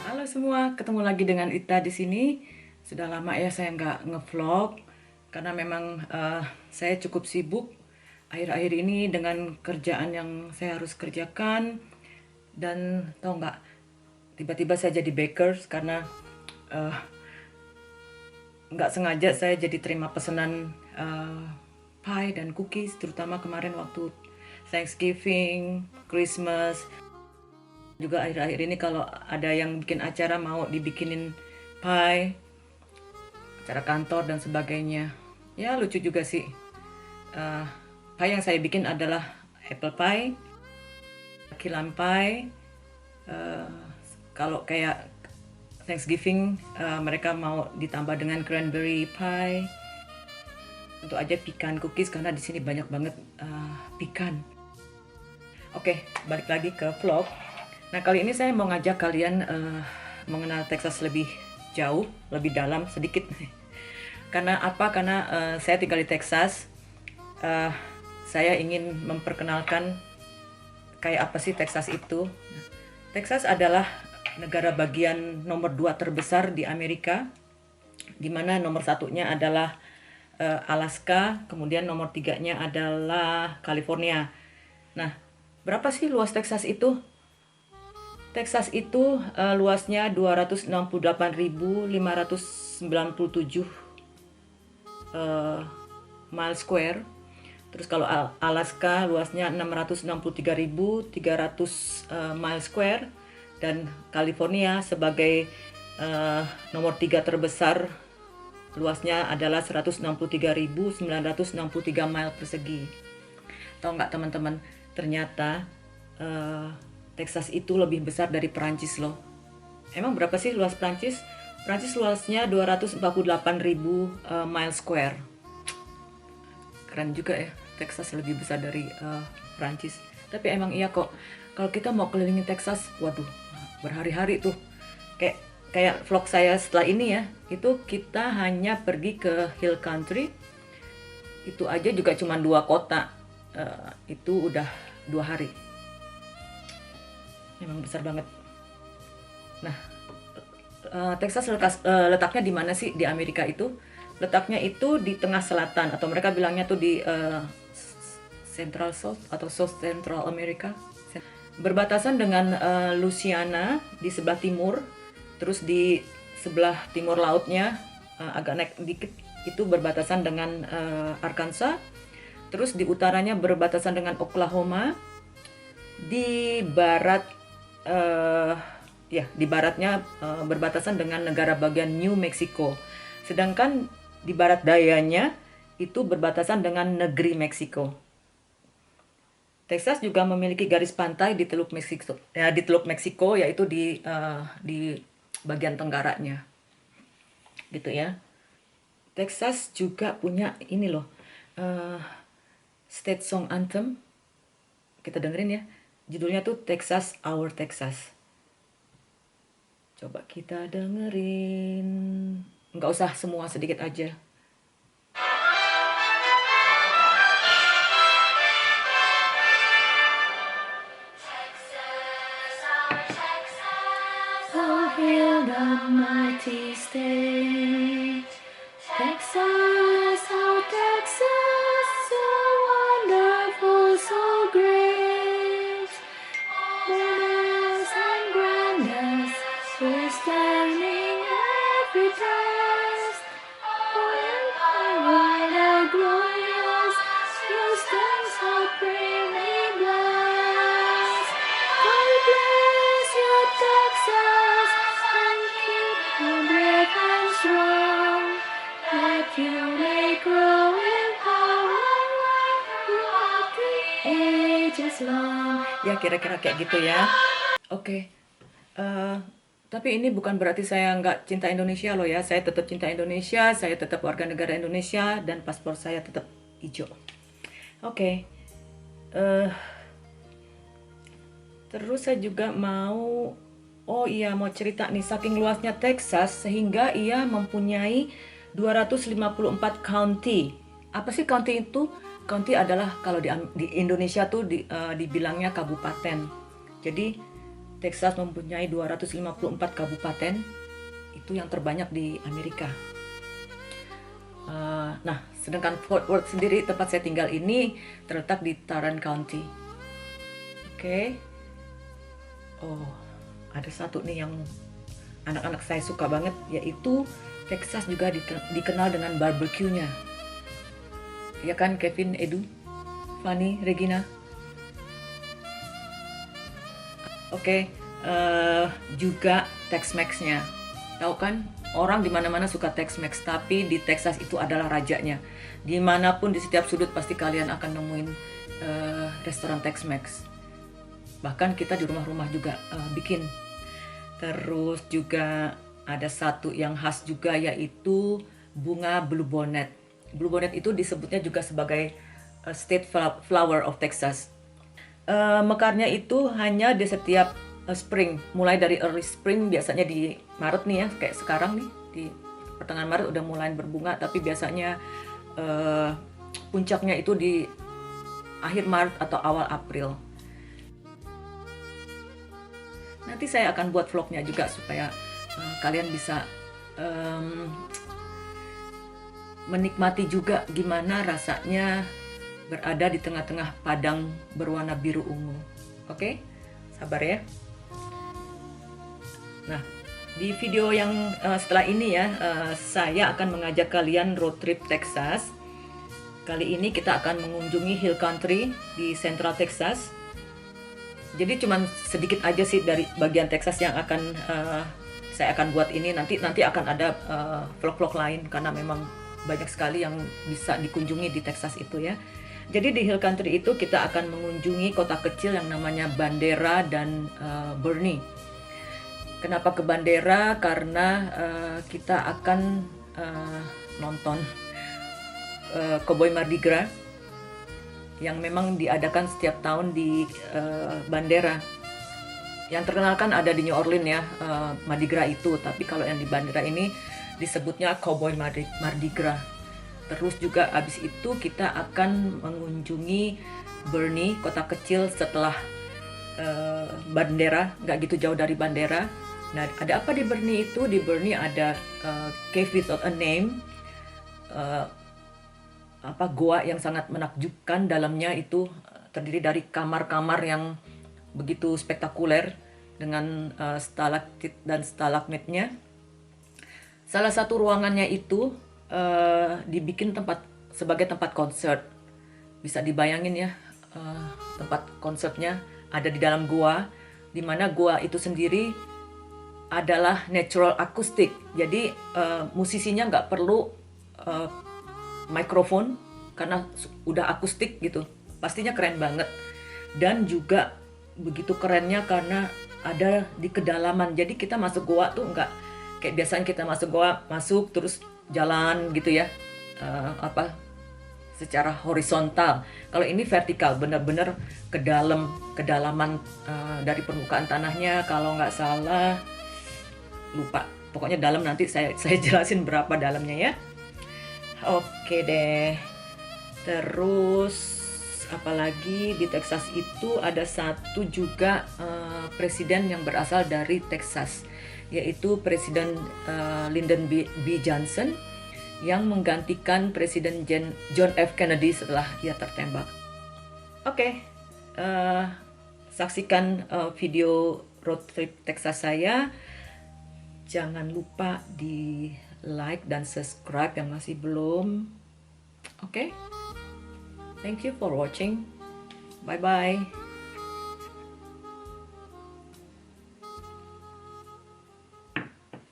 Halo semua, ketemu lagi dengan Ita di sini. Sudah lama ya saya nggak ngevlog karena memang saya cukup sibuk akhir-akhir ini dengan kerjaan yang saya harus kerjakan. Dan tau nggak, tiba-tiba saya jadi bakers karena eh, nggak sengaja saya jadi terima pesanan pie dan cookies, terutama kemarin waktu Thanksgiving, Christmas. Juga akhir-akhir ini kalau ada yang bikin acara mau dibikinin pie, acara kantor dan sebagainya. Ya lucu juga sih. Eh, Pie yang saya bikin adalah apple pie, key lime pie. Eh, Kalau kayak Thanksgiving mereka mau ditambah dengan cranberry pie. Tentu aja pecan cookies karena di sini banyak banget pecan. Oke, balik lagi ke vlog. Nah, kali ini saya mau ngajak kalian mengenal Texas lebih jauh, lebih dalam sedikit. Karena apa? Karena saya tinggal di Texas. Saya ingin memperkenalkan kayak apa sih Texas itu. Texas adalah negara bagian nomor 2 terbesar di Amerika, di mana nomor satunya adalah Alaska, kemudian nomor 3-nya adalah California. Nah, berapa sih luas Texas itu? Texas itu luasnya 268.597 mile square. Terus kalau Alaska luasnya 663.300 mile square. Dan California sebagai nomor 3 terbesar luasnya adalah 163.963 mile persegi. Tahu nggak teman-teman, ternyata Texas itu lebih besar dari Perancis loh. Emang berapa sih luas Perancis? Perancis luasnya 248.000 mile square. Keren juga ya, Texas lebih besar dari Perancis. Tapi emang iya kok, kalau kita mau kelilingi Texas, waduh, berhari-hari tuh. Kayak vlog saya setelah ini ya, itu kita hanya pergi ke Hill Country. Itu aja juga cuma 2 kota. Itu udah 2 hari. Memang besar banget. Nah, Texas letaknya di mana sih di Amerika itu? Letaknya itu di tengah selatan, atau mereka bilangnya tuh di Central South atau South Central America. Berbatasan dengan Louisiana di sebelah timur, terus di sebelah timur lautnya agak naik dikit itu berbatasan dengan Arkansas. Terus di utaranya berbatasan dengan Oklahoma. Di barat di baratnya berbatasan dengan negara bagian New Mexico. Sedangkan di barat dayanya itu berbatasan dengan negeri Meksiko. Texas juga memiliki garis pantai di Teluk Meksiko, yaitu di bagian tenggaranya. Gitu ya. Texas juga punya ini loh, state song anthem. Kita dengerin ya. Judulnya tuh Texas Our Texas. Coba kita dengerin. Nggak usah semua, sedikit aja. Oh, hail the mighty state, Texas, our Texas, so wonderful, so great. Wonders and grandest, we're standing every test. Oh, and how glorious, your stands supremely blessed. God bless your Texas, and keep you brave and strong. Let you may grow in power throughout the ages long. Ya kira-kira kayak gitu ya. Oke. Tapi ini bukan berarti saya nggak cinta Indonesia loh ya. Saya tetap cinta Indonesia, saya tetap warga negara Indonesia, dan paspor saya tetap hijau. Oke. Terus saya juga mau cerita nih, saking luasnya Texas sehingga ia mempunyai 254 county. Apa sih county itu? County adalah kalau di Indonesia tuh dibilangnya kabupaten. Jadi Texas mempunyai 254 kabupaten, itu yang terbanyak di Amerika. Nah, sedangkan Fort Worth sendiri, tempat saya tinggal ini, terletak di Tarrant County. Oke. Oh, ada satu nih yang anak-anak saya suka banget, yaitu Texas juga dikenal dengan barbecue-nya. Ya kan, Kevin, Edu, Fanny, Regina? Oke, juga Tex-Mex-nya. Tahu kan, orang di mana-mana suka Tex-Mex, tapi di Texas itu adalah rajanya. Dimanapun, di setiap sudut pasti kalian akan nemuin restoran Tex-Mex. Bahkan kita di rumah-rumah juga bikin. Terus juga ada satu yang khas juga, yaitu bunga bluebonnet. Bluebonnet itu disebutnya juga sebagai state flower of Texas. Mekarnya itu hanya di setiap spring, mulai dari early spring, biasanya di Maret nih ya, kayak sekarang nih di pertengahan Maret udah mulai berbunga, tapi biasanya puncaknya itu di akhir Maret atau awal April. Nanti saya akan buat vlognya juga supaya kalian bisa menikmati juga gimana rasanya berada di tengah-tengah padang berwarna biru ungu. Oke? Sabar ya. Nah, di video yang setelah ini ya, saya akan mengajak kalian road trip Texas. Kali ini kita akan mengunjungi Hill Country di Central Texas. Jadi cuman sedikit aja sih dari bagian Texas yang akan saya akan buat ini. Nanti akan ada vlog-vlog lain karena memang banyak sekali yang bisa dikunjungi di Texas itu ya. Jadi di Hill Country itu kita akan mengunjungi kota kecil yang namanya Bandera dan Boerne. Kenapa ke Bandera? Karena kita akan nonton Cowboy Mardi Gras yang memang diadakan setiap tahun di Bandera. Yang terkenal kan ada di New Orleans ya, Mardi Gras itu. Tapi kalau yang di Bandera ini disebutnya Cowboy Mardi Gras. Terus juga abis itu kita akan mengunjungi Boerne, kota kecil setelah Bandera, nggak gitu jauh dari Bandera. Nah, ada apa di Boerne itu? Di Boerne ada Cave Without a Name, goa yang sangat menakjubkan. Dalamnya itu terdiri dari kamar-kamar yang begitu spektakuler dengan stalaktit dan stalagmitnya. Salah satu ruangannya itu dibikin sebagai tempat konser. Bisa dibayangin ya, tempat konsernya ada di dalam gua, di mana gua itu sendiri adalah natural acoustic. Jadi musisinya nggak perlu mikrofon karena udah akustik gitu. Pastinya keren banget. Dan juga begitu kerennya karena ada di kedalaman. Jadi kita masuk goa tuh nggak kayak biasanya kita masuk goa, masuk terus jalan gitu ya, secara horizontal. Kalau ini vertikal, benar-benar kedalaman dari permukaan tanahnya. Kalau nggak salah, lupa. Pokoknya dalam, nanti saya jelasin berapa dalamnya ya. Oke deh. Terus apalagi di Texas itu ada satu juga presiden yang berasal dari Texas, yaitu Presiden Lyndon B. Johnson yang menggantikan Presiden John F. Kennedy setelah ia tertembak. Oke, saksikan video road trip Texas saya. Jangan lupa di like dan subscribe yang masih belum. Oke, thank you for watching. Bye-bye.